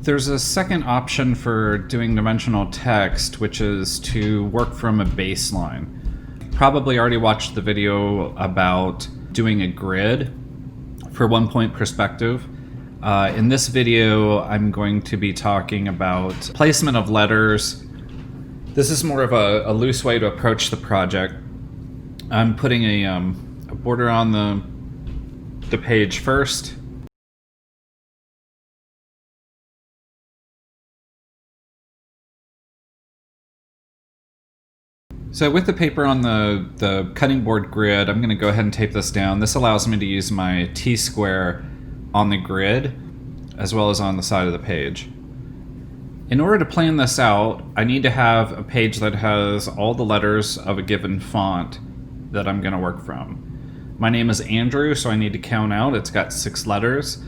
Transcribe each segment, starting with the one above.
There's a second option for doing dimensional text, which is to work from a baseline. Probably already watched the video about doing a grid for 1-point perspective. In this video, I'm going to be talking about placement of letters. This is more of a loose way to approach the project. I'm putting a border on the page first. So with the paper on the cutting board grid, I'm going to go ahead and tape this down. This allows me to use my T-square on the grid as well as on the side of the page. In order to plan this out, I need to have a page that has all the letters of a given font that I'm going to work from. My name is Andrew, so I need to count out. It's got 6 letters.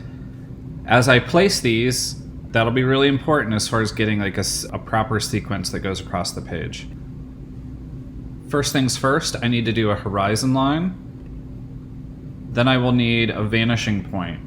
As I place these, that'll be really important as far as getting like a proper sequence that goes across the page. First things first, I need to do a horizon line. Then I will need a vanishing point.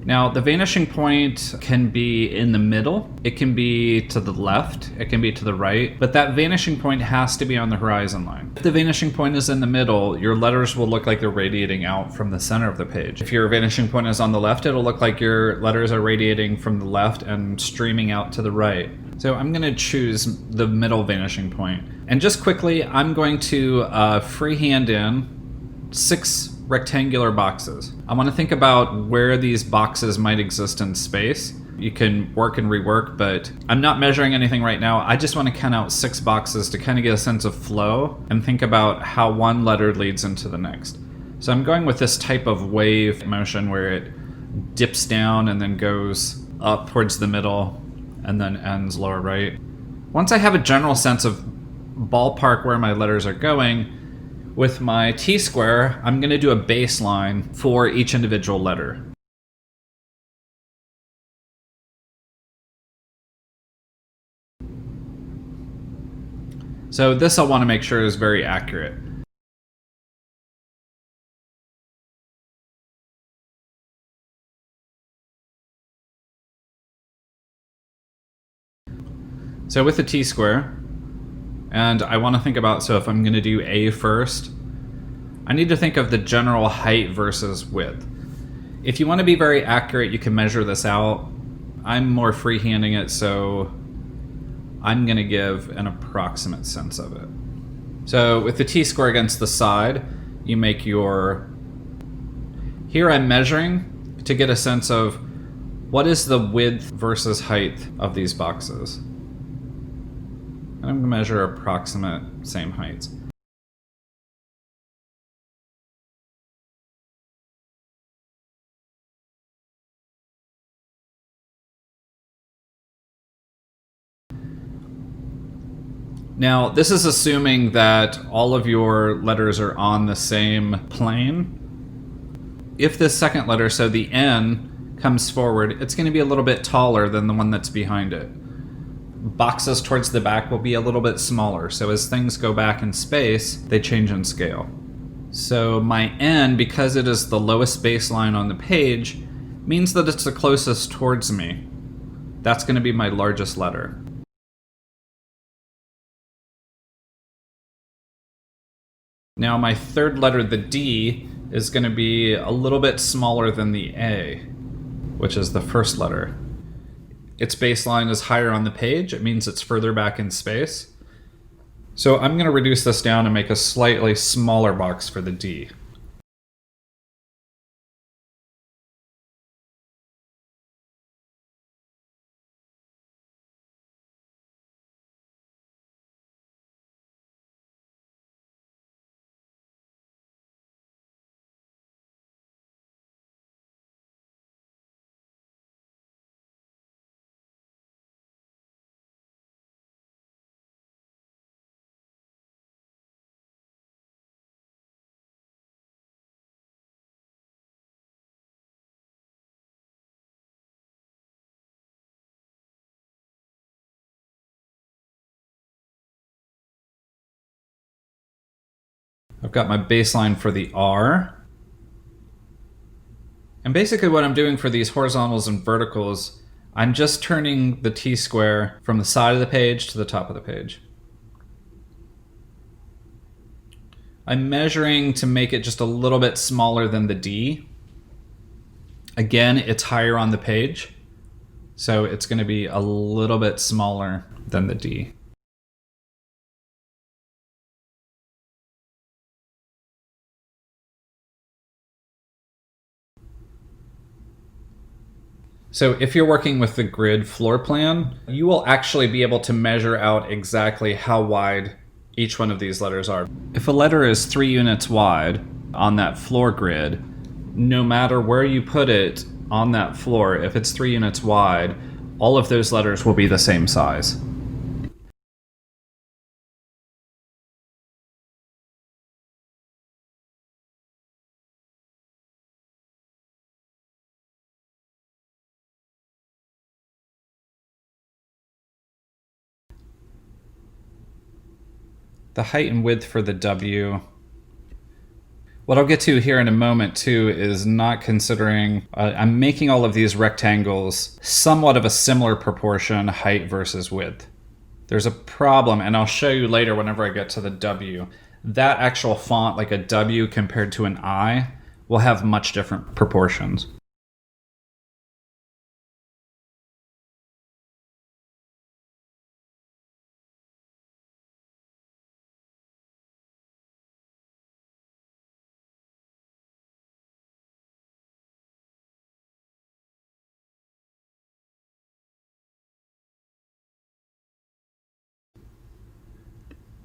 Now, the vanishing point can be in the middle, it can be to the left, it can be to the right, but that vanishing point has to be on the horizon line. If the vanishing point is in the middle, your letters will look like they're radiating out from the center of the page. If your vanishing point is on the left, it'll look like your letters are radiating from the left and streaming out to the right. So I'm going to choose the middle vanishing point. And just quickly, I'm going to freehand in 6 rectangular boxes. I want to think about where these boxes might exist in space. You can work and rework, but I'm not measuring anything right now. I just want to count out 6 boxes to kind of get a sense of flow and think about how one letter leads into the next. So I'm going with this type of wave motion where it dips down and then goes up towards the middle and then ends lower right. Once I have a general sense of ballpark where my letters are going, with my T-square, I'm going to do a baseline for each individual letter. So this I want to make sure is very accurate. So with the T-square, and I want to think about, so if I'm going to do A first, I need to think of the general height versus width. If you want to be very accurate, you can measure this out. I'm more freehanding it, so I'm going to give an approximate sense of it. So with the T-square against the side, you make your... Here I'm measuring to get a sense of what is the width versus height of these boxes. I'm going to measure approximate same heights. Now, this is assuming that all of your letters are on the same plane. If this second letter, so the N, comes forward, it's going to be a little bit taller than the one that's behind it. Boxes towards the back will be a little bit smaller, so as things go back in space, they change in scale. So my N, because it is the lowest baseline on the page, means that it's the closest towards me. That's going to be my largest letter. Now my third letter, the D, is going to be a little bit smaller than the A, which is the first letter. Its baseline is higher on the page. It means it's further back in space. So I'm going to reduce this down and make a slightly smaller box for the D. I've got my baseline for the R. And basically what I'm doing for these horizontals and verticals, I'm just turning the T-square from the side of the page to the top of the page. I'm measuring to make it just a little bit smaller than the D. Again, it's higher on the page, so it's going to be a little bit smaller than the D. So if you're working with the grid floor plan, you will actually be able to measure out exactly how wide each one of these letters are. If a letter is 3 units wide on that floor grid, no matter where you put it on that floor, if it's 3 units wide, all of those letters will be the same size. The height and width for the W. What I'll get to here in a moment too is not considering, I'm making all of these rectangles somewhat of a similar proportion, height versus width. There's a problem, and I'll show you later whenever I get to the W. That actual font, like a W compared to an I, will have much different proportions.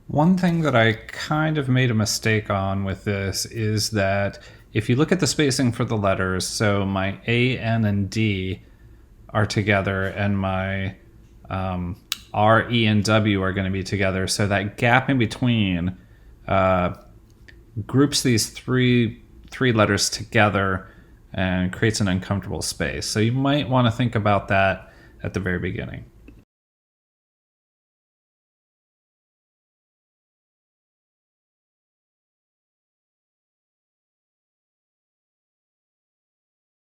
One thing that I kind of made a mistake on with this is that if you look at the spacing for the letters, so my A, N, and D are together, and my R, E, and W are going to be together, so that gap in between groups these three letters together and creates an uncomfortable space. So you might want to think about that at the very beginning.